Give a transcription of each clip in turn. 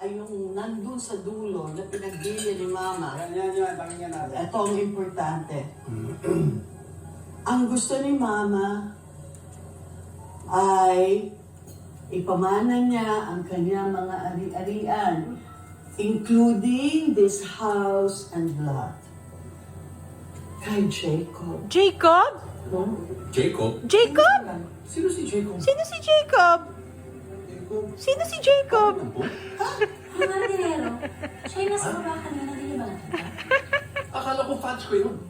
ay yung nandun sa dulo na pinagbili ni Mama. Yan, pakinggan natin. Ito ang importante. Ang gusto ni Mama ay ipamana niya ang kanyang mga ari-arian, including this house and lot. Kay Jacob. Jacob? No? Jacob? Jacob? Sino si Jacob? Sino si Jacob? Sino si Jacob? Ang marinero, siya yung nasa baba kanina, di ba nakita? Akala ko fans ko yun.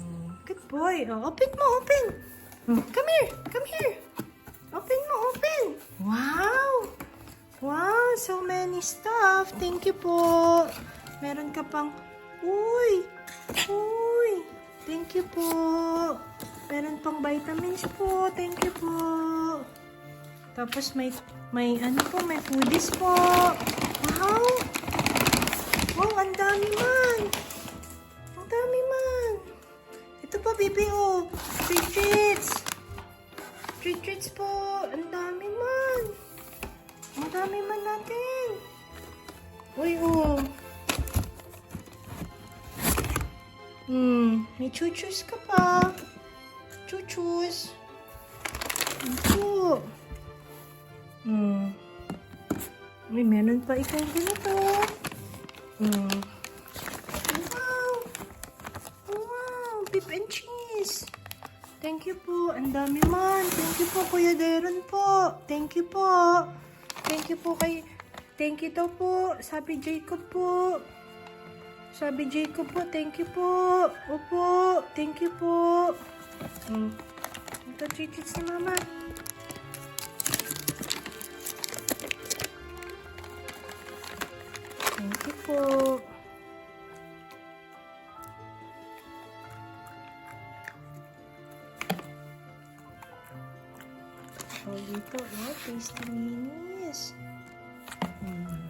Good boy. Oh, open mo, open. Come here. Come here. Open mo, open. Wow. Wow, so many stuff. Thank you po. Meron ka pang... Uy. Uy. Thank you po. Meron pang vitamins po. Thank you po. Tapos may ano po, may foodies po. Wow. Wow, ang dami man. Ang dami man. Ito pa, baby, oh. Treats. Treats po. Ang dami man. Ang dami man natin. Uy, oh. May chuchus ka pa. Chuchus. Ito. May meron pa itong ganito. Wow. Wow. Beef and cheese. Thank you po. Ang dami man. Thank you po, Kuya Darren po. Thank you po. Thank you po kay... Thank you daw po. Sabi Jacob po. Sabi Jacob po. Thank you po. Opo. Thank you po. Ito, treats ni Mama. Thank you po. So, dito, oh, tasty minis. Sarap man.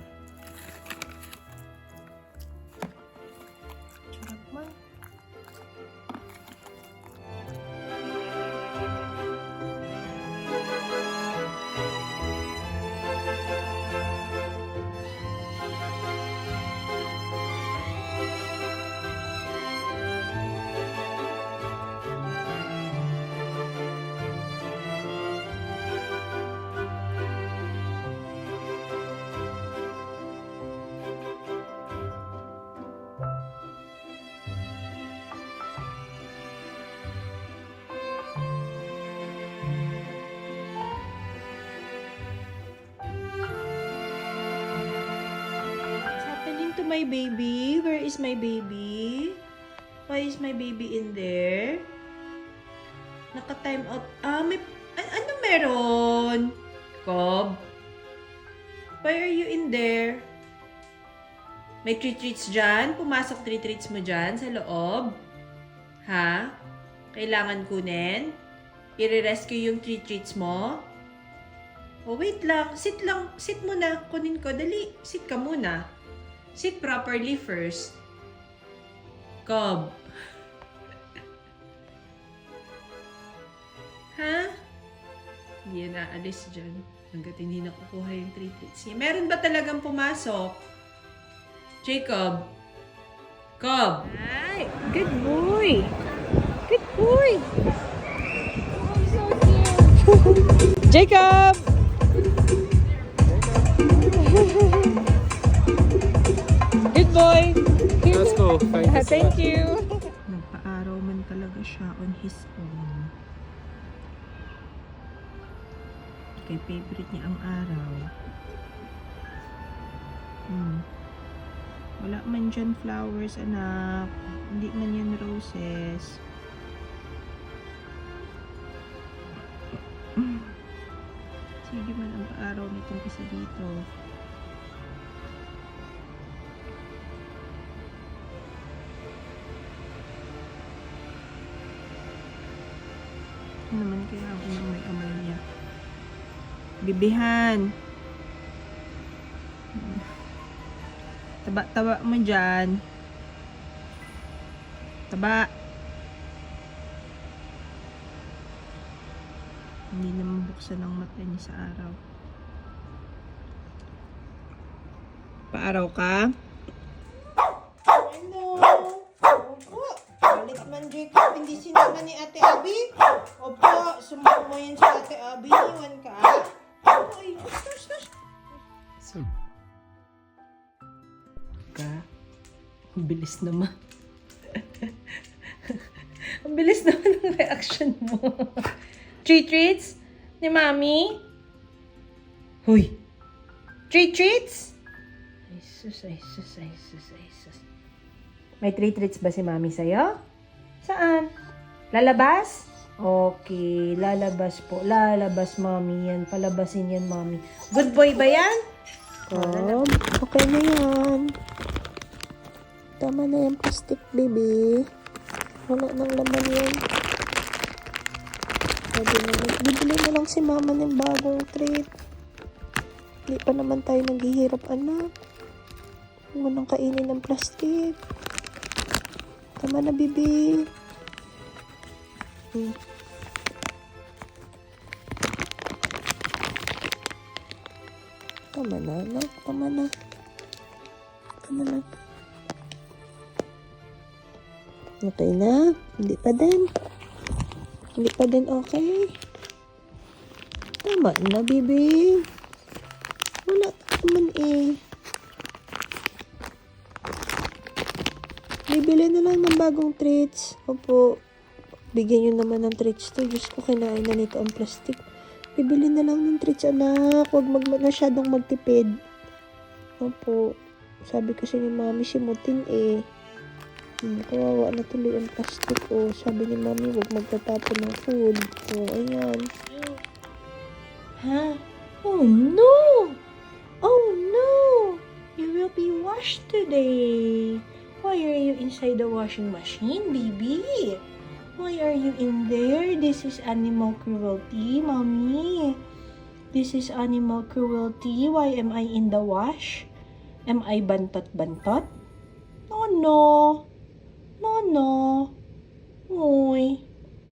To my baby. Where is my baby? Why is my baby in there? Naka-time out. May... Ano meron? Cobb? Why are you in there? May treats dyan? Pumasok treats mo dyan sa loob? Ha? Kailangan kunin? I-rescue yung treats mo? Oh, wait lang. Sit lang. Sit muna. Kunin ko. Dali. Sit ka muna. Sit properly first. Cobb. Ha? Hindi yan aalis dyan. Hanggat hindi nakukuha yung treats niya. Meron ba talagang pumasok? Jacob. Cobb. Ay, good boy. Good boy. Oh, so cute. Jacob! Good boy! Let's go. Thank you! Nagpa-araw man talaga siya on his own. Kaya favorite niya ang araw. Wala man dyan flowers, anak. Hindi man yan roses. Sige man ang pa-araw nitong isa dito. Ano naman kaya ako nang may amal niya? Bibihan. Taba-taba mo dyan. Taba. Hindi naman buksan ang mata niya sa araw. Nagpaaraw ka? Hello. Opo. Balik man, Jacob. Hindi sinama ni Ate Abby. Opo. Sumbong mo yan sa Ate Abby. Iwan ka. Ay, ka. Ang bilis naman. Ang bilis naman ng reaction mo. Treats ni Mami? Huy. Treats? Ay, sus. May treats ba si Mami sa'yo? Saan? Lalabas? Okay, lalabas po. Lalabas, Mami. Yan, palabasin yan, Mami. Good boy ba yan? Okay na yan. Tama na yung plastic, baby. Wala nang laman yan. Bibili na lang si Mama ng bagong treat. Hindi pa naman tayo naghihirap, anak. Huwag mo nang kainin ng plastic. Tama na, baby. Tama na, anak. Tama na. Okay na? Hindi pa din. Hindi pa din okay. Tama na, baby. Wala naman eh. Bibili na lang ng bagong treats. Opo. Bigyan nyo naman ng treats to. Diyos ko, kinain na nito ang plastic. Bibili na lang ng treats, anak. Huwag masyadong magtipid. Opo. Sabi kasi ni Mami, simutin eh. Kawawa na tuloy ang plastic. Oh, sabi ni Mami, huwag magtatapon ng food. Oh, ayan. Ha? Oh, no! Oh, no! You will be washed today. Why are you inside the washing machine, baby? Why are you in there? This is animal cruelty, Mommy. This is animal cruelty. Why am I in the wash? Am I bantot-bantot? No, no. No, no. Uy.